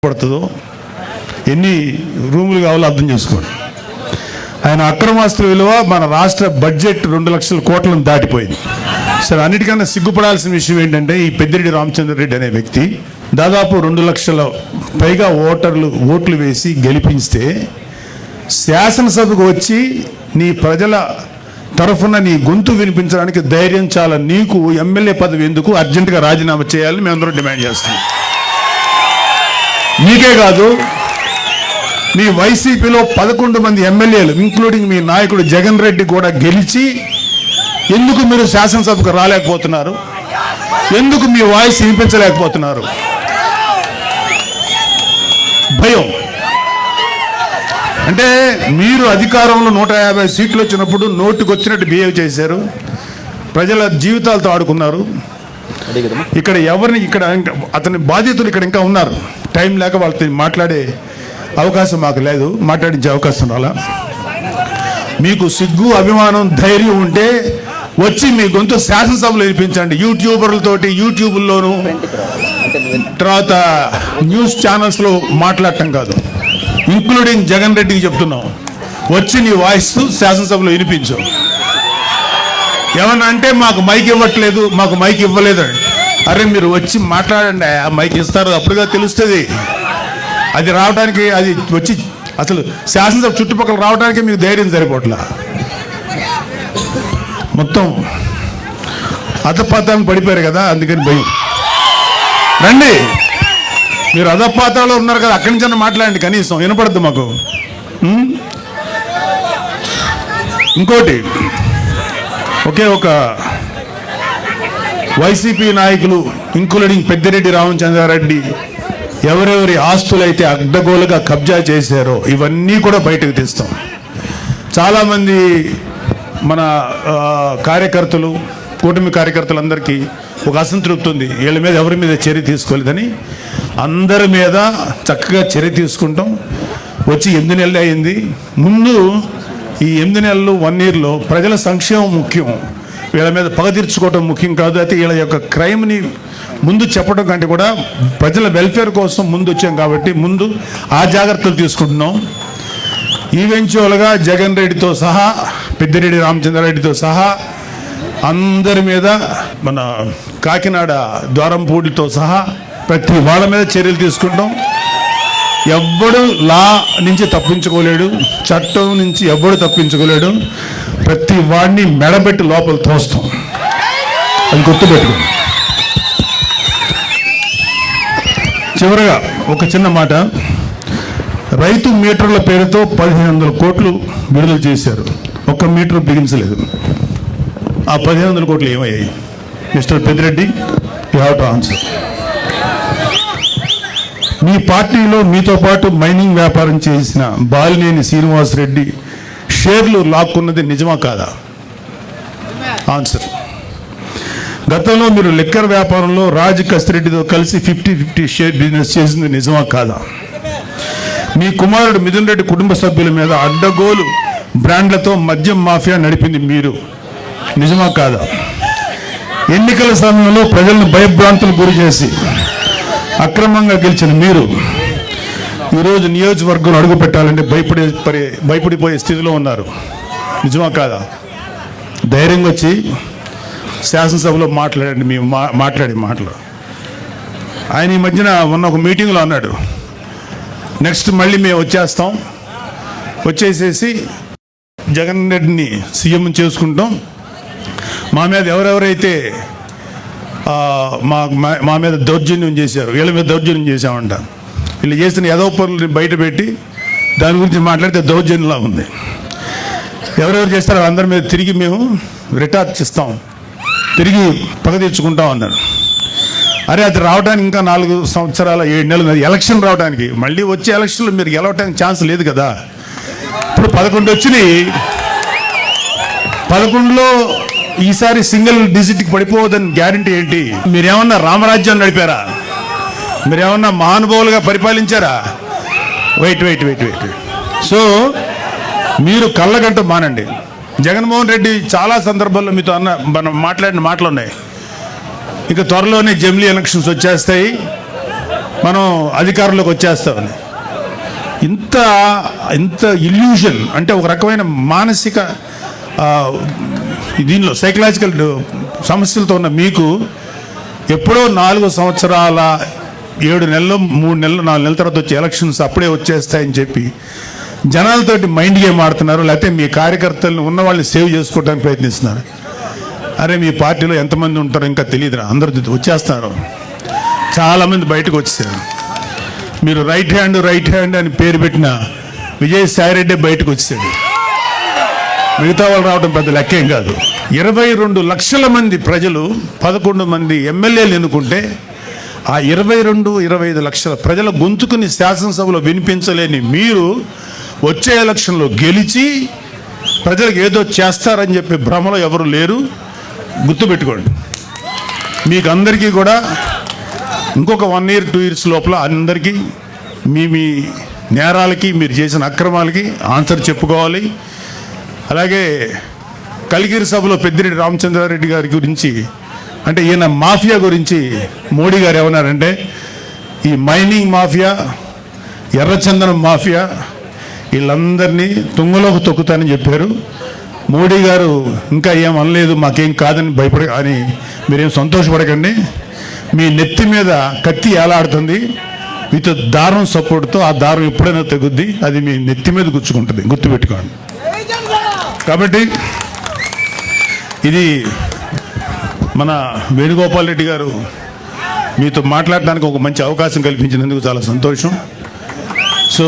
పడుతుందో ఎన్ని రూములు కావాలో అర్థం చేసుకోండి. ఆయన అక్రమాస్తుల విలువ మన రాష్ట్ర బడ్జెట్ 2 లక్షల కోట్లను దాటిపోయింది. సరే, అన్నిటికన్నా సిగ్గుపడాల్సిన విషయం ఏంటంటే ఈ పెద్దిరెడ్డి రామచంద్రారెడ్డి అనే వ్యక్తి దాదాపు 2 లక్షల పైగా ఓట్లు వేసి గెలిపిస్తే శాసనసభకు వచ్చి నీ ప్రజల తరఫున నీ గొంతు వినిపించడానికి ధైర్యం చాలా. నీకు ఎమ్మెల్యే పదవి ఎందుకు? అర్జెంటుగా రాజీనామా చేయాలని మేమందరం డిమాండ్ చేస్తున్నాం. మీకే కాదు, మీ వైసీపీలో 11 మంది ఎమ్మెల్యేలు ఇంక్లూడింగ్ మీ నాయకుడు జగన్ రెడ్డి కూడా గెలిచి ఎందుకు మీరు శాసనసభకు రాలేకపోతున్నారు? ఎందుకు మీ వాయిస్ వినిపించలేకపోతున్నారు? భయం. అంటే మీరు అధికారంలో 150 సీట్లు వచ్చినప్పుడు నోటికి వచ్చినట్టు బిహేవ్ చేశారు, ప్రజల జీవితాలతో ఆడుకున్నారు. ఇక్కడ అతని బాధితులు ఇక్కడ ఇంకా ఉన్నారు. టైం లేక వాళ్ళతో మాట్లాడే అవకాశం మాకు లేదు, మాట్లాడించే అవకాశం రాలా. మీకు సిగ్గు, అభిమానం, ధైర్యం ఉంటే వచ్చి మీ గొంతు శాసనసభలో వినిపించండి. యూట్యూబర్లతోటి యూట్యూబ్లోను తర్వాత న్యూస్ ఛానల్స్లో మాట్లాడటం కాదు. ఇంక్లూడింగ్ జగన్ రెడ్డికి చెప్తున్నాం, వచ్చి నీ వాయిస్ శాసనసభలో వినిపించు. ఏమన్నా అంటే మాకు మైక్ ఇవ్వట్లేదు, మాకు మైక్ ఇవ్వలేదు. అరే మీరు వచ్చి మాట్లాడండి, ఆ మైక్ ఇస్తారు, అప్పుడుగా తెలుస్తుంది. అది రావడానికి, అది వచ్చి అసలు శాసనసభ చుట్టుపక్కల రావడానికి మీకు ధైర్యం సరిపోట్లా. మొత్తం అధపాతాలను పడిపోయారు కదా, అందుకని భయం. రండి, మీరు అధపాతాలో ఉన్నారు కదా, అక్కడి నుంచి మాట్లాడండి, కనీసం వినపడద్దు మాకు. ఇంకోటి, ఒక వైసీపీ నాయకులు ఇంక్లూడింగ్ పెద్దిరెడ్డి రామచంద్రారెడ్డి ఎవరెవరి ఆస్తులైతే అడ్డగోలుగా కబ్జా చేశారో ఇవన్నీ కూడా బయటకు తీస్తాం. చాలామంది మన కార్యకర్తలు, కూటమి కార్యకర్తలందరికీ ఒక అసంతృప్తి ఉంది, వీళ్ళ మీద ఎవరి మీద చర్య తీసుకోలేదని. అందరి మీద చక్కగా చర్య తీసుకుంటాం. వచ్చి 8 నెలలు అయింది. ముందు ఈ 8 నెలలు 1 ఇయర్లో ప్రజల సంక్షేమం ముఖ్యం, వీళ్ళ మీద పగ తీర్చుకోవడం ముఖ్యం కాదు. అయితే వీళ్ళ యొక్క క్రైమ్ని ముందు చెప్పడం కంటే కూడా ప్రజల వెల్ఫేర్ కోసం ముందు వచ్చాం కాబట్టి ముందు ఆ జాగ్రత్తలు తీసుకుంటున్నాం. ఈవెంచువల్గా జగన్ రెడ్డితో సహా, పెద్దిరెడ్డి రామచంద్రారెడ్డితో సహా అందరి మీద, మన కాకినాడ ద్వారంపూడితో సహా ప్రతి వాళ్ళ మీద చర్యలు తీసుకుంటాం. ఎవ్వడు లా నుంచి తప్పించుకోలేడు, చట్టం నుంచి ఎవ్వడు తప్పించుకోలేడు. ప్రతి వాడిని మెడబెట్టి లోపల తోస్తాం, అది గుర్తుపెట్టుకోండి. చివరగా ఒక చిన్న మాట, రైతు మీటర్ల పేరుతో 1500 కోట్లు విడుదల చేశారు, ఒక్క మీటర్ బిగించలేదు. ఆ 1500 కోట్లు ఏమయ్యాయి? Mister Peddireddy, you have to answer. మీ పార్టీలో మీతో పాటు మైనింగ్ వ్యాపారం చేసిన బాలినేని శ్రీనివాసరెడ్డి షేర్లు లాక్కున్నది నిజమా కాదా? ఆన్సర్. గతంలో మీరు లిక్కర్ వ్యాపారంలో రాజ్ కసిరెడ్డితో కలిసి 50-50 షేర్ బిజినెస్ చేసింది నిజమా కాదా? మీ కుమారుడు మిథున్ రెడ్డి కుటుంబ సభ్యుల మీద అడ్డగోలు బ్రాండ్లతో మద్యం మాఫియా నడిపింది మీరు, నిజమా కాదా? ఎన్నికల సమయంలో ప్రజలను భయభ్రాంతులు గురి చేసి అక్రమంగా గెలిచిన మీరు ఈరోజు నియోజకవర్గంలో అడుగు పెట్టాలంటే భయపడిపోయే స్థితిలో ఉన్నారు, నిజమా కాదా? ధైర్యంగా వచ్చి శాసనసభలో మాట్లాడండి. మేము మాట్లాడే మాటలు ఆయన ఈ మధ్యన మొన్న ఒక మీటింగ్లో అన్నాడు, నెక్స్ట్ మళ్ళీ మేము వచ్చేసేసి జగన్ రెడ్డిని సీఎం చేసుకుంటాం, మా మీద ఎవరెవరైతే మా మీద దౌర్జన్యం చేశారు, వీళ్ళ మీద దౌర్జన్యం చేశామంట, వీళ్ళు చేసిన ఏదో పనులు బయట పెట్టి దాని గురించి మాట్లాడితే దౌర్జన్యంలా ఉంది. ఎవరెవరు చేస్తారో అందరి మీద తిరిగి మేము రిటార్చ్ ఇస్తాం, తిరిగి పగ తీర్చుకుంటాం అన్నారు. అరే, అది రావడానికి ఇంకా 4 సంవత్సరాల 7 నెలలు, ఎలక్షన్ రావడానికి. మళ్ళీ వచ్చే ఎలక్షన్లో మీరు గెలవడానికి ఛాన్స్ లేదు కదా. ఇప్పుడు 11 వచ్చినాయి, 11లో ఈసారి సింగిల్ డిజిట్కి పడిపోవద్దని గ్యారంటీ ఏంటి? మీరేమన్నా రామరాజ్యం నడిపారా? మీరేమన్నా మహానుభావులుగా పరిపాలించారా? వెయిట్. సో మీరు కళ్ళగంట మానండి. జగన్మోహన్ రెడ్డి చాలా సందర్భాల్లో మీతో మనం మాట్లాడిన మాటలు ఉన్నాయి. ఇక త్వరలోనే జమిలీ ఎలక్షన్స్ వచ్చేస్తాయి. మనం అధికారంలోకి వచ్చేస్తామని. ఇంత ఇంత ఇల్యూషన్ అంటే ఒక రకమైన మానసిక దీనిలో సైకలాజికల్ సమస్యలతో ఉన్న మీకు ఎప్పుడో 4 సంవత్సరాల 7 నెలలు 3 నెలలు 4 నెలల తర్వాత వచ్చే ఎలక్షన్స్ అప్పుడే వచ్చేస్తాయని చెప్పి జనాలతోటి మైండ్ గేమ్ ఆడుతున్నారు. లేకపోతే మీ కార్యకర్తలను ఉన్న వాళ్ళని సేవ్ చేసుకోవడానికి ప్రయత్నిస్తున్నారు. అరే మీ పార్టీలో ఎంతమంది ఉంటారో ఇంకా తెలియదురా, అందరూ వచ్చేస్తున్నారు. చాలామంది బయటకు వచ్చేసారు. మీరు రైట్ హ్యాండ్ అని పేరు పెట్టిన విజయసాయిరెడ్డి బయటకు వచ్చాడు. మిగతా వాళ్ళు రావడం పెద్ద లెక్కేం కాదు. 22 లక్షల మంది ప్రజలు 11 మంది ఎమ్మెల్యేలు ఎన్నుకుంటే ఆ 22-25 లక్షల ప్రజల గొంతుకుని శాసనసభలో వినిపించలేని మీరు వచ్చే ఎలక్షన్లో గెలిచి ప్రజలకు ఏదో చేస్తారని చెప్పి భ్రమలో ఎవరు లేరు. గుర్తుపెట్టుకోండి. మీకు అందరికీ కూడా ఇంకొక 1 year 2 years లోపల అందరికీ మీ నేరాలకి మీరు చేసిన అక్రమాలకి ఆన్సర్ చెప్పుకోవాలి. అలాగే కలిగిరి సభలో పెద్దిరెడ్డి రామచంద్రారెడ్డి గారి గురించి అంటే ఈయన మాఫియా గురించి మోడీ గారు ఏమన్నారంటే ఈ మైనింగ్ మాఫియా, ఎర్రచందనం మాఫియా వీళ్ళందరినీ తుంగలోకి తొక్కుతానని చెప్పారు. మోడీ గారు ఇంకా ఏం అనలేదు, మాకేం కాదని అని మీరేం సంతోషపడకండి. మీ నెత్తి మీద కత్తి ఏలాడుతుంది విత్ దారం సపోర్ట్తో. ఆ దారం ఎప్పుడైనా తెగుద్ది, అది మీ నెత్తి మీద గుచ్చుకుంటుంది, గుర్తుపెట్టుకోండి. కాబట్టి ఇది మన వేణుగోపాల్ రెడ్డి గారు మీతో మాట్లాడడానికి ఒక మంచి అవకాశం కల్పించినందుకు చాలా సంతోషం. సో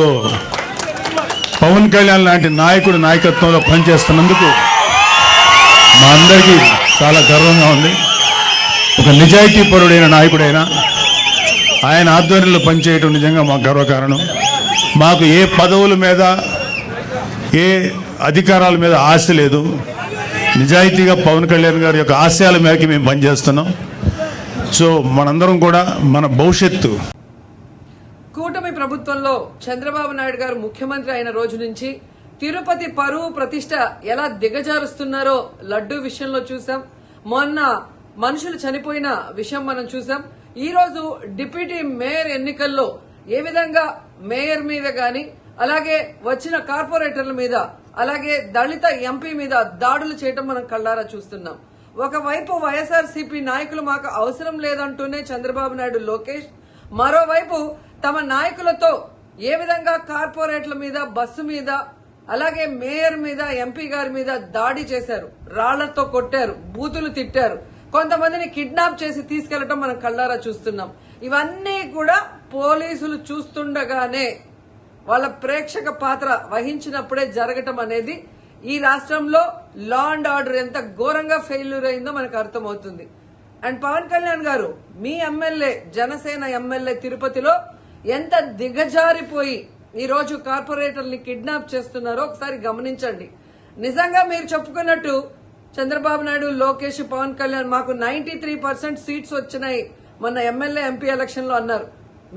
పవన్ కళ్యాణ్ లాంటి నాయకుడు నాయకత్వంలో పనిచేస్తున్నందుకు మా అందరికీ చాలా గర్వంగా ఉంది. ఒక నిజాయితీపరుడైన నాయకుడైన ఆయన ఆధ్వర్యంలో పనిచేయడం నిజంగా మాకు గర్వకారణం. మాకు ఏ పదవుల మీద ఏ అధికారాల మీద ఆశ లేదు. నిజాయితీగా పవన్ కళ్యాణ్ గారి యొక్క ఆశయాల మేరకు మేము పనిచేస్తున్నాం. సో మనందరం కూడా మన భవిష్యత్తు కూటమి ప్రభుత్వంలో చంద్రబాబు నాయుడు గారు ముఖ్యమంత్రి అయిన రోజు నుంచి తిరుపతి పరువు ప్రతిష్ట ఎలా దిగజారుస్తున్నారో లడ్డూ విషయంలో చూసాం. మొన్న మనుషులు చనిపోయిన విషయం మనం చూసాం. ఈ రోజు డిప్యూటీ మేయర్ ఎన్నికల్లో ఏ విధంగా మేయర్ మీద గాని అలాగే వచ్చిన కార్పొరేటర్ల మీద అలాగే దళిత ఎంపీ మీద దాడులు చేయటం మనం కళ్ళారా చూస్తున్నాం. ఒకవైపు వైఎస్ఆర్సీపీ నాయకులు మాకు అవసరం లేదంటూనే చంద్రబాబు నాయుడు లోకేష్, మరోవైపు తమ నాయకులతో ఏ విధంగా కార్పొరేట్ల మీద, బస్సు మీద, అలాగే మేయర్ మీద, ఎంపీ గారి మీద దాడి చేశారు, రాళ్లతో కొట్టారు, బూతులు తిట్టారు, కొంతమందిని కిడ్నాప్ చేసి తీసుకెళ్లటం మనం కళ్ళారా చూస్తున్నాం. ఇవన్నీ కూడా పోలీసులు చూస్తుండగానే వాళ్ళ ప్రేక్షక పాత్ర వహించినప్పుడే జరగటం అనేది ఈ రాష్ట్రంలో లా అండ్ ఆర్డర్ ఎంత ఘోరంగా ఫెయిల్యూర్ అయిందో మనకు అర్థమవుతుంది. అండ్ పవన్ కళ్యాణ్ గారు మీ ఎమ్మెల్యే, జనసేన ఎమ్మెల్యే తిరుపతిలో ఎంత దిగజారిపోయి ఈ రోజు కార్పొరేటర్ని కిడ్నాప్ చేస్తున్నారో ఒకసారి గమనించండి. నిజంగా మీరు చెప్పుకున్నట్టు చంద్రబాబు నాయుడు, లోకేష్, పవన్ కళ్యాణ్ మాకు 93% సీట్స్ వచ్చినాయి మొన్న ఎమ్మెల్యే ఎంపీ ఎలక్షన్ లో అన్నారు.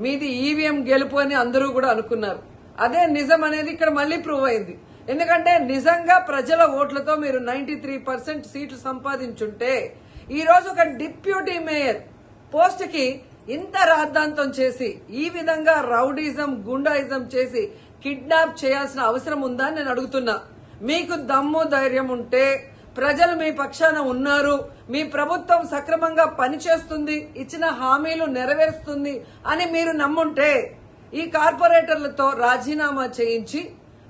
మీది ఈవీఎం గెలుపు అని అందరూ కూడా అనుకున్నారు. అదే నిజం అనేది ఇక్కడ మళ్లీ ప్రూవ్ అయింది. ఎందుకంటే నిజంగా ప్రజల ఓట్లతో మీరు 93% సీట్లు సంపాదించుంటే ఈ రోజు ఒక డిప్యూటీ మేయర్ పోస్ట్ కి ఇంత రాద్ధాంతం చేసి ఈ విధంగా రౌడీజం, గుండాయిజం చేసి కిడ్నాప్ చేయాల్సిన అవసరం ఉందా అని నేను అడుగుతున్నా. మీకు దమ్ము ధైర్యం ఉంటే, ప్రజలు మీ పక్షాన ఉన్నారు, మీ ప్రభుత్వం సక్రమంగా పనిచేస్తుంది, ఇచ్చిన హామీలు నెరవేరుస్తుంది అని మీరు నమ్ముంటే ఈ కార్పొరేటర్లతో రాజీనామా చేయించి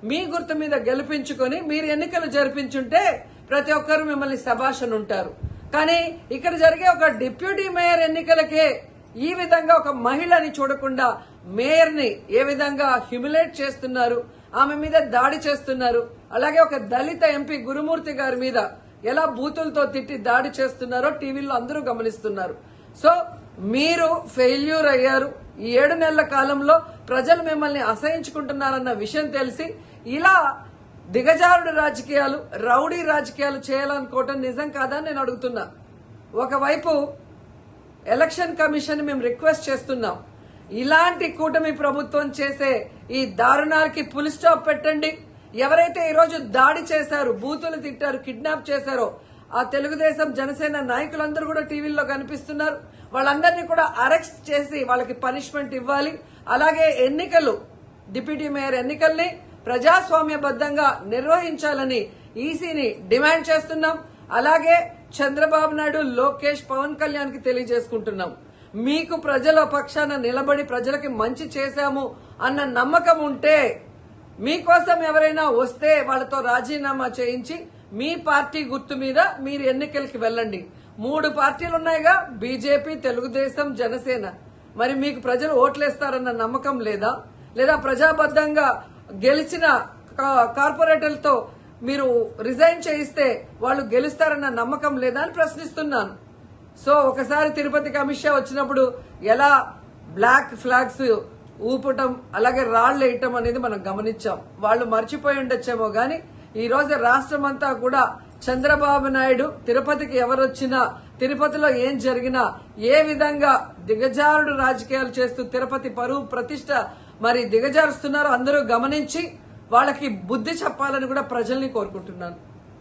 మీ గుర్తు మీద గెలిపించుకొని మీరు ఎన్నికలు జరిపించుంటే ప్రతి ఒక్కరు మిమ్మల్ని శభాష్ ఉంటారు. కానీ ఇక్కడ జరిగే ఒక డిప్యూటీ మేయర్ ఎన్నికలకే ఈ విధంగా ఒక మహిళని చూడకుండా మేయర్ ని ఏ విధంగా హ్యూమిలేట్ చేస్తున్నారు, ఆమె మీద దాడి చేస్తున్నారు, అలాగే ఒక దళిత ఎంపీ గురుమూర్తి గారి మీద ఎలా బూతులతో తిట్టి దాడి చేస్తున్నారో టీవీలో అందరూ గమనిస్తున్నారు. సో మీరు ఫెయిల్యూర్ అయ్యారు. ఈ 7 నెలల కాలంలో ప్రజలు మిమ్మల్ని అసహించుకుంటున్నారన్న విషయం తెలిసి ఇలా దిగజారుడు రాజకీయాలు, రౌడీ రాజకీయాలు చేయాలనుకోవటం నిజం కాదని నేను అడుగుతున్నా. ఒకవైపు ఎలక్షన్ కమిషన్ మేము రిక్వెస్ట్ చేస్తున్నాం, ఇలాంటి కూటమి ప్రభుత్వం చేసే ఈ దారుణాలకి ఫుల్ స్టాప్ పెట్టండి. ఎవరైతే ఈరోజు దాడి చేశారు, బూతులు తిట్టారు, కిడ్నాప్ చేశారో ఆ తెలుగుదేశం, జనసేన నాయకులందరూ కూడా టీవీల్లో కనిపిస్తున్నారు. వాళ్ళందరినీ కూడా అరెస్ట్ చేసి వాళ్ళకి పనిష్మెంట్ ఇవ్వాలి. అలాగే ఎన్నికలు, డిప్యూటీ మేయర్ ఎన్నికల్ని ప్రజాస్వామ్యబద్ధంగా నిర్వహించాలని ఈసీని డిమాండ్ చేస్తున్నాం. అలాగే చంద్రబాబు నాయుడు, లోకేష్, పవన్ కళ్యాణ్ కి తెలియజేసుకుంటున్నాం, మీకు ప్రజల పక్షాన నిలబడి ప్రజలకి మంచి చేశాము అన్న నమ్మకం ఉంటే, మీకోసం ఎవరైనా వస్తే వాళ్ళతో రాజీనామా చేయించి మీ పార్టీ గుర్తు మీద మీరు ఎన్నికలకి వెళ్ళండి. 3 పార్టీలు ఉన్నాయిగా, బీజేపీ, తెలుగుదేశం, జనసేన. మరి మీకు ప్రజలు ఓట్లేస్తారన్న నమ్మకం లేదా? లేదా ప్రజాబద్ధంగా గెలిచిన కార్పొరేటర్లతో మీరు రిజైన్ చేయిస్తే వాళ్ళు గెలుస్తారన్న నమ్మకం లేదా అని ప్రశ్నిస్తున్నాను. సో ఒకసారి తిరుపతికి అమిత్ షా వచ్చినప్పుడు ఎలా బ్లాక్ ఫ్లాగ్స్ ఊపటం, అలాగే రాళ్లు వేయటం అనేది మనం గమనించాం. వాళ్ళు మర్చిపోయి ఉండొచ్చేమో గాని ఈ రోజు రాష్ట్రం అంతా కూడా చంద్రబాబు నాయుడు తిరుపతికి ఎవరొచ్చినా, తిరుపతిలో ఏం జరిగినా, ఏ విధంగా దిగజారుడు రాజకీయాలు చేస్తూ తిరుపతి పరువు ప్రతిష్ట మరి దిగజారుస్తున్నారో అందరూ గమనించి వాళ్ళకి బుద్ధి చెప్పాలని కూడా ప్రజల్ని కోరుకుంటున్నాను.